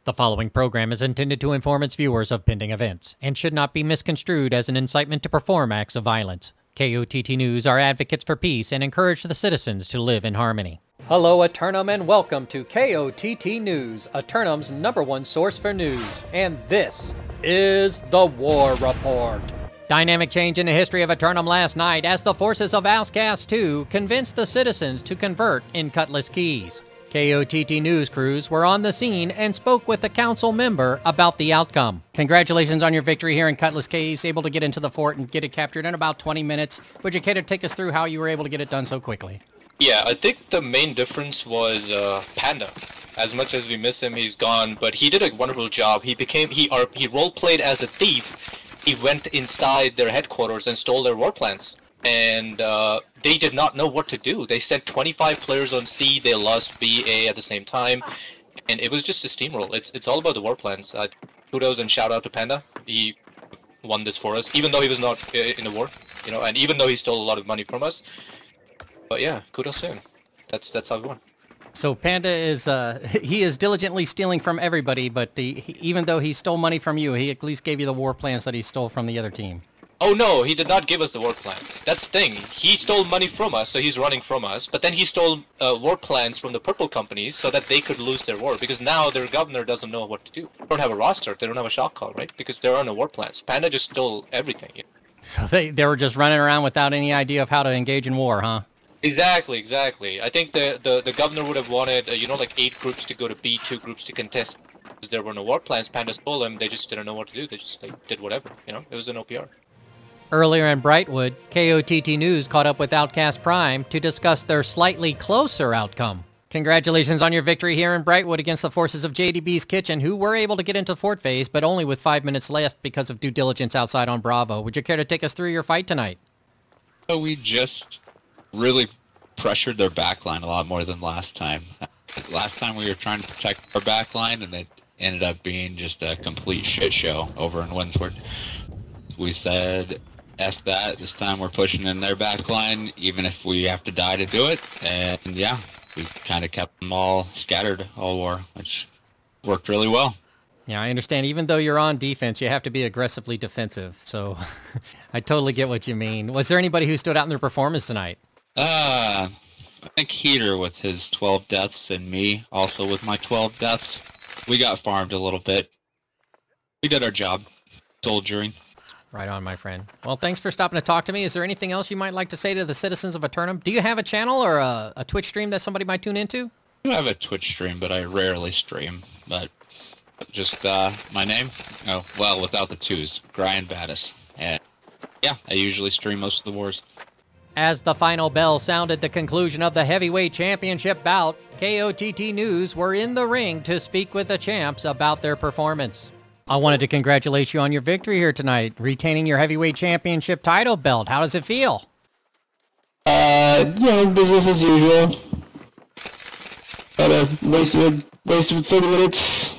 The following program is intended to inform its viewers of pending events and should not be misconstrued as an incitement to perform acts of violence. KOTT News are advocates for peace and encourage the citizens to live in harmony. Hello, Eternum, and welcome to KOTT News, Eternum's #1 source for news. And this is the War Report. Dynamic change in the history of Eternum last night as the forces of Outcast 2 convinced the citizens to convert in Cutlass keys. KOTT news crews were on the scene and spoke with a council member about the outcome. Congratulations on your victory here in Cutlass Keys, able to get into the fort and get it captured in about 20 minutes. Would you care to take us through how you were able to get it done so quickly? Yeah, I think the main difference was Panda. As much as we miss him, he's gone, but he did a wonderful job. He role-played as a thief. He went inside their headquarters and stole their war plans. And they did not know what to do. They sent 25 players on C, they lost B, A at the same time, and it was just a steamroll. It's all about the war plans. Kudos and shout out to Panda. He won this for us, even though he was not in the war, you know, and even though he stole a lot of money from us. But yeah, kudos to him. That's how we won. So Panda is, he is diligently stealing from everybody, but even though he stole money from you, he at least gave you the war plans that he stole from the other team. Oh no, he did not give us the war plans. That's the thing. He stole money from us, so he's running from us. But then he stole war plans from the purple companies so that they could lose their war. Because now their governor doesn't know what to do. They don't have a roster. They don't have a shot call, right? Because there are no war plans. Panda just stole everything. So they were just running around without any idea of how to engage in war, huh? Exactly, exactly. I think the governor would have wanted, you know, like 8 groups to go to B, 2 groups to contest. Because there were no war plans. Panda stole them. They just didn't know what to do. They just did whatever, you know? It was an OPR. Earlier in Brightwood, KOTT News caught up with Outcast Prime to discuss their slightly closer outcome. Congratulations on your victory here in Brightwood against the forces of JDB's Kitchen, who were able to get into fort phase, but only with 5 minutes left because of due diligence outside on Bravo. Would you care to take us through your fight tonight? We just really pressured their backline a lot more than last time. Last time we were trying to protect our backline, and it ended up being just a complete shit show over in Windsward. We said, F that, this time we're pushing in their backline, even if we have to die to do it. And yeah, we kind of kept them all scattered all war, which worked really well. Yeah, I understand. Even though you're on defense, you have to be aggressively defensive. So I totally get what you mean. Was there anybody who stood out in their performance tonight? I think Heater with his 12 deaths and me also with my 12 deaths. We got farmed a little bit. We did our job, soldiering. Right on, my friend. Well, thanks for stopping to talk to me. Is there anything else you might like to say to the citizens of Eternum? Do you have a channel or a Twitch stream that somebody might tune into? I have a Twitch stream, but I rarely stream. But just my name? Oh, well, without the 2s. Brian Battis. And yeah, I usually stream most of the wars. As the final bell sounded the conclusion of the heavyweight championship bout, KOTT News were in the ring to speak with the champs about their performance. I wanted to congratulate you on your victory here tonight, retaining your heavyweight championship title belt. How does it feel? You know, business as usual. Had a wasted 30 minutes.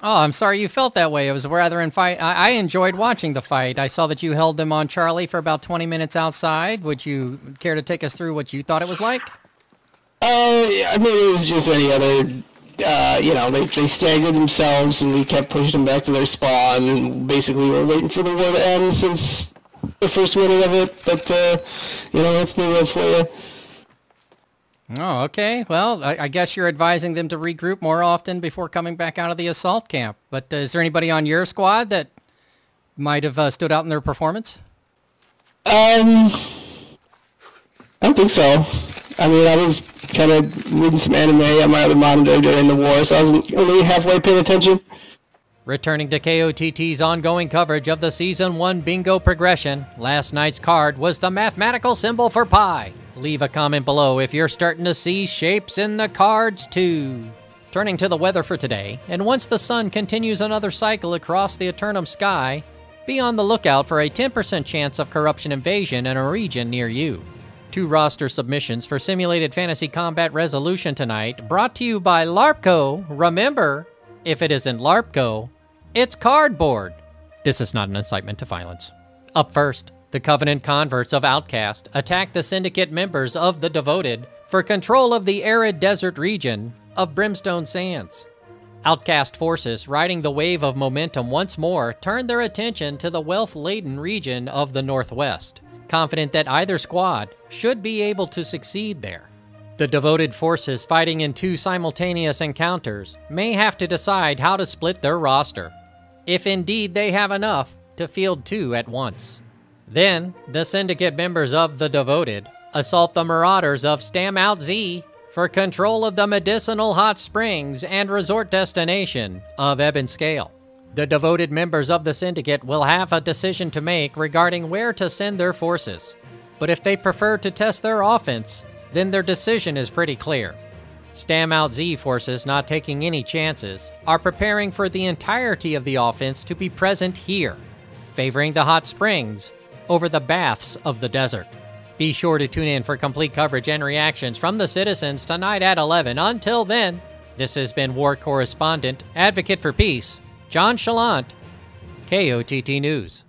Oh, I'm sorry you felt that way. It was rather in fight. I enjoyed watching the fight. I saw that you held them on Charlie for about 20 minutes outside. Would you care to take us through what you thought it was like? I mean, it was just any other. You know, they staggered themselves, and we kept pushing them back to their spawn, and basically we're waiting for the war to end since the first minute of it, but, you know, that's the world for you. Oh, okay. Well, I guess you're advising them to regroup more often before coming back out of the assault camp, but is there anybody on your squad that might have stood out in their performance? I don't think so. I mean, I was kind of reading some anime on my other monitor during the war, so I was only halfway paying attention. Returning to KOTT's ongoing coverage of the Season 1 bingo progression, last night's card was the mathematical symbol for pi. Leave a comment below if you're starting to see shapes in the cards too. Turning to the weather for today, and once the sun continues another cycle across the Eternum sky, be on the lookout for a 10% chance of corruption invasion in a region near you. 2 roster submissions for Simulated Fantasy Combat Resolution tonight, brought to you by LARPCO. Remember, if it isn't LARPCO, it's cardboard. This is not an incitement to violence. Up first, the Covenant converts of Outcast attack the Syndicate members of the Devoted for control of the arid desert region of Brimstone Sands. Outcast forces, riding the wave of momentum once more, turned their attention to the wealth-laden region of the Northwest, confident that either squad should be able to succeed there. The devoted forces fighting in 2 simultaneous encounters may have to decide how to split their roster, if indeed they have enough to field 2 at once. Then, the Syndicate members of the Devoted assault the Marauders of Stam Out Z for control of the medicinal hot springs and resort destination of Ebon Scale. The devoted members of the Syndicate will have a decision to make regarding where to send their forces, but if they prefer to test their offense, then their decision is pretty clear. Stam Out Z forces, not taking any chances, are preparing for the entirety of the offense to be present here, favoring the hot springs over the baths of the desert. Be sure to tune in for complete coverage and reactions from the citizens tonight at 11. Until then, this has been War Correspondent, Advocate for Peace, JChalant, KOTT News.